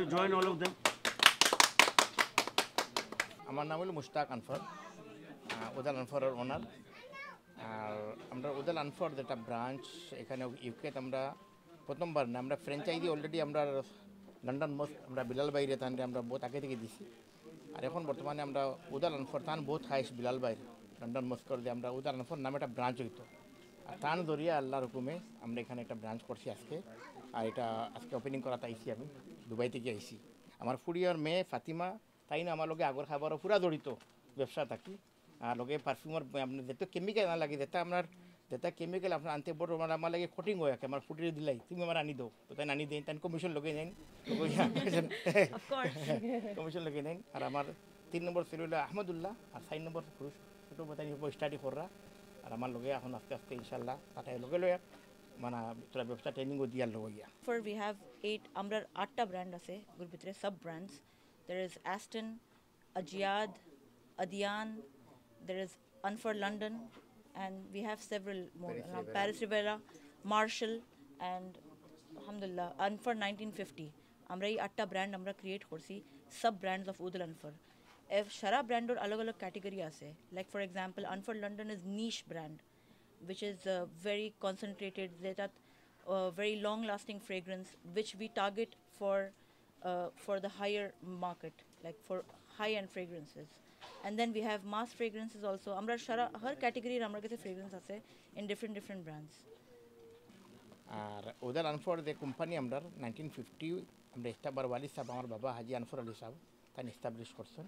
join all of them. আমার নাম হলো মুশতাক আনফর, উদাল আনফরের ওনার। আর আমরা উদাল আনফর যেটা ব্রাঞ্চ এখানে ইউকেতে আমরা প্রথমবার না, আমরা ফ্র্যাঞ্চাইজি অলরেডি আমরা লন্ডন মস্ক আমরা বিলাল বাইরে তাহলে আমরা বহুত আগে থেকে দিছি। আর এখন বর্তমানে আমরা উদাল আনফর তান বহুত হাইস বিলাল বাইরে লন্ডন মস্কর দিয়ে আমরা উদাল আনফর নামে একটা ব্রাঞ্চ হইতো। আর তান দরিয়া আল্লাহর হুকুমে আমরা এখানে একটা ব্রাঞ্চ করছি আজকে। আর এটা আজকে ওপেনিং করাতে আইসি, আমি দুবাই থেকে আইসি। আমার ফুরিয়ার মেয়ে ফাতিমা তাই না আমার লগে আগর খাবারও পুরা জড়িত ব্যবসা থাকি। আর লগে পারফিউমার আপনার যেটা কেমিক্যাল না লাগে, যেটা কেমিক্যাল আপনার আনতে বড় আমার লাগে কোটিং হয়ে আমার ফুটিয়ে দিলাই তুমি আমার আনি দাও, তো তাই আনি দেন, তাই কমিশন লগে নেন, কমিশন লগে নেন। আর আমার 3 নম্বর ছিল আহমদুল্লাহ, আর 4 নম্বর পুরুষ ছোটো তাই স্টাডি করা। আর আমার লগে এখন আস্তে আস্তে ইনশাল্লাহ তাটাই লগে লয়া মানে তোরা ব্যবসা ট্রেনিংও দিয়ার লগে গিয়া। For we have 8 আমরার 8টা ব্র্যান্ড আছে গুর ভিতরে sub brands. There is Aston, Ajiad, Adian, there is Anfar London, and we have several more. Paris Rivera, Marshall, and alhamdulillah Anfar 1950. আমরা এই 8টা ব্র্যান্ড আমরা ক্রিয়েট করছি সাব ব্র্যান্ডস অফ উদল আনফর। সারা ব্র্যান্ডের আলাদা আলাদা ক্যাটাগরি আছে। Like for example Anfar London is niche brand which is very concentrated, that very long lasting fragrance which we target for the higher market, like for high end fragrances. And then we have mass fragrances also. Amra shara har category amra kache fragrance ase in different brands. আর উদাল আনফর যে company আমরা 1950 আমরা ইস্তাবার ওয়ালি সাহেব আমার বাবা হাজি আনফর আলী সাহেব তাই establish করছেন।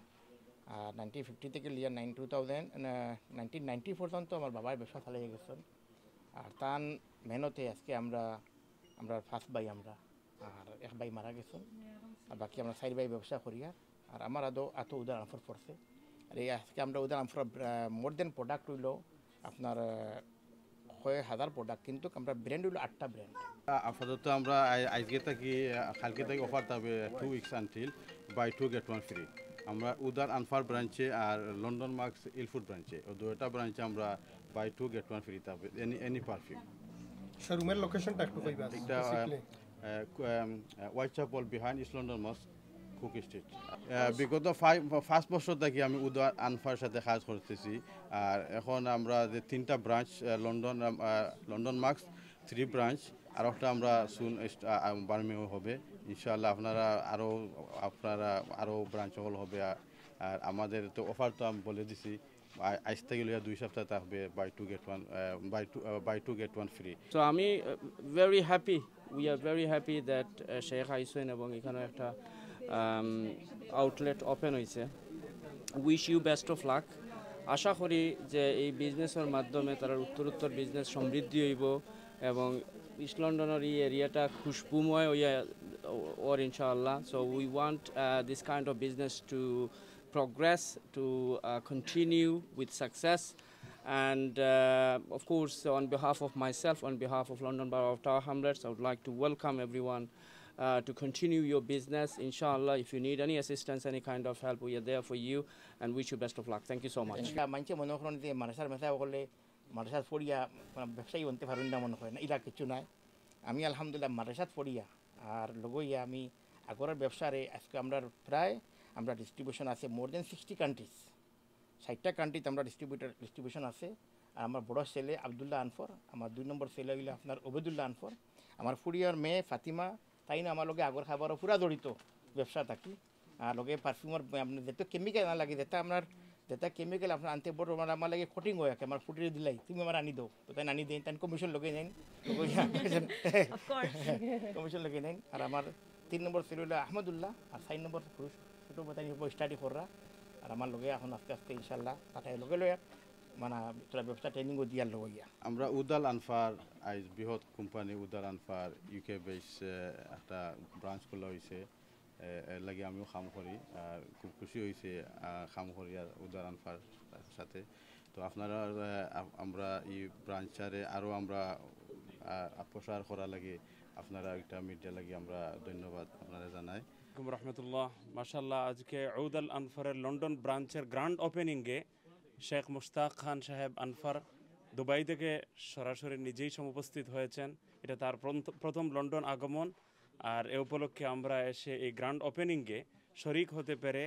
আর 1950 থেকে লিয়া 1990 পর্যন্ত আমার বাবার ব্যবসা চালিয়ে গেছেন। আর তার মেহনতে আজকে আমরা ফার্স্ট ভাই আমরা, আর এক ভাই মারা গেছেন, আর বাকি আমরা 4 ভাই ব্যবসা করি। আর আমার এত উদাল আনফর পড়ছে। আর এই আজকে আমরা উদাল আনফর মোর দেন প্রোডাক্ট হইল আপনার 1000 প্রোডাক্ট, কিন্তু আমরা ব্র্যান্ড হইল 8টা ব্র্যান্ড। আপাতত আমরা আজকে থেকে কালকে থেকে অফার থাকবে 2 weeks until buy 2 get 1 free. আমরা উদার আনফার ব্রাঞ্চে আর লন্ডন মার্কস ইলফুড ব্রাঞ্চে ও দুইটা ব্রাঞ্চে আমরা বাই 2 গেট 1 ফ্রি থাকবে এনি পারফিউম। শোরুমের লোকেশনটা একটু কইবা। এটা Whitechapel behind East London Mosque, Cook Street. বিগত 5 বছর থেকে আমি উদার আনফার সাথে কাজ করতেছি। আর এখন আমরা যে 3টা ব্রাঞ্চ লন্ডন মার্কস 3 ব্রাঞ্চ, আর একটা আমরা সুন বার্মিংও হবে ইনশাআল্লাহ। আপনারা আরও ব্রাঞ্চ হল হবে। আর আমাদের তো অফার তো আমি বলে দিছি আজ থেকে লইয়া 2 সপ্তাহ থাকবে বাই 2 গেট 1 ফ্রি। So আমি very happy, we are very happy that Sheikh আইসেন এবং এখানে একটা আউটলেট ওপেন হয়েছে। Wish you best of luck. আশা করি যে এই বিজনেসের মাধ্যমে তারা উত্তরোত্তর বিজনেস সমৃদ্ধি হইব এবং ইস্ট লন্ডনের এই এরিয়াটা খুশবুময় হইয়া ওর ইনশাআল্লাহ। So we want this kind of business to progress, to continue with success. And of course, on behalf of myself, on behalf of London Borough of Tower Hamlets, I would like to welcome everyone to continue your business. Inshallah, if you need any assistance, any kind of help, we are there for you and wish you best of luck. Thank you so much. মানুষে মনে করেন যে মাদ্রাসার মেসায় বলে মাদ্রাসাত পড়িয়া ব্যবসায়ী বনতে পারবেন না মনে হয় না, এটা কিছু নাই। আমি আলহামদুলিল্লাহ মাদ্রাসাত পড়িয়া আর লগইয়া আমি আগরের ব্যবসারে আজকে আমরা ডিস্ট্রিবিউশন আছে মোর দেন 60 কান্ট্রিজ, 60টা কান্ট্রিতে আমরা ডিস্ট্রিবিউশন আছে। আর আমার বড় ছেলে আবদুল্লাহ আনফর, আমার 2 নম্বর ছেলে হইলে আপনার ওবেদুল্লাহ আনফর। আমার ফুরিয়ার মেয়ে ফাতিমা তাই না আমার লগে আগর খাবারও পুরা জড়িত ব্যবসা থাকি। আর লগে পারফিউমার আপনার যেটা কেমিক্যাল না লাগে, যেটা কেমিক্যাল আপনার আনতে বড় আমার লাগে কোটিং হয়ে আমার ফুটিয়ে দিলাই তুমি আমার আনি দাও, তো তাই আনি দেন, তাই কমিশন লগে নেন, কমিশন লগে নেন। আর আমার 3 নম্বর ছিল আহমদুল্লাহ, আর 4 নম্বর পুরুষ ছোটো তাই স্টাডি করা। আর আমার লগে এখন আস্তে আস্তে ইনশাল্লাহ তাটাই লগে লয়া মানে তোরা ব্যবসা ট্রেনিংও দিয়ার লগে গিয়া। আমরা উদাল আনফার আজ বৃহৎ কোম্পানি উদাল আনফার ইউকে বেস একটা ব্রাঞ্চ খোলা হয়েছে, এর লাগে আমিও কাম করি। আর খুব খুশি হয়েছে কাম করি আর উদাল আনফার সাথে। তো আপনারা আমরা এই ব্রাঞ্চারে আরও আমরা প্রসার করা লাগে আপনারা একটা মিডিয়া লাগে আমরা ধন্যবাদ আপনারা জানাই। রহমতুল্লাহ, মাশাল্লাহ। আজকে উদাল আনফারের লন্ডন ব্রাঞ্চের গ্র্যান্ড ওপেনিংয়ে শেখ মুশতাক খান সাহেব আনফার দুবাই থেকে সরাসরি নিজেই সমুপস্থিত হয়েছেন। এটা তার প্রথম লন্ডন আগমন। আর এ উপলক্ষে আমরা এসে এই গ্র্যান্ড ওপেনিংয়ে শরিক হতে পেরে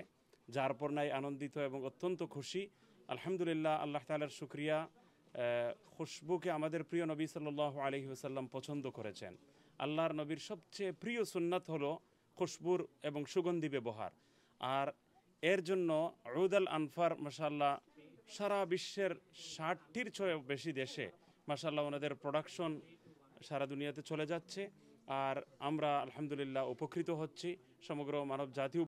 যার পর্নায় আনন্দিত এবং অত্যন্ত খুশি। আলহামদুলিল্লাহ, আল্লাহ তাআলার শুকরিয়া। খুশবুকে আমাদের প্রিয় নবী সাল্লাল্লাহু আলাইহি ওয়াসাল্লাম পছন্দ করেছেন। আল্লাহর নবীর সবচেয়ে প্রিয় সুন্নাত হলো খুশবুর এবং সুগন্ধি ব্যবহার। আর এর জন্য উদ আল আনফার মাশাআল্লাহ সারা বিশ্বের 60টির চেয়েও বেশি দেশে মাশাআল্লাহ ওনাদের প্রোডাকশন সারা দুনিয়াতে চলে যাচ্ছে। আর আমরা আলহামদুলিল্লাহ উপকৃত হচ্ছি, সমগ্র মানব জাতি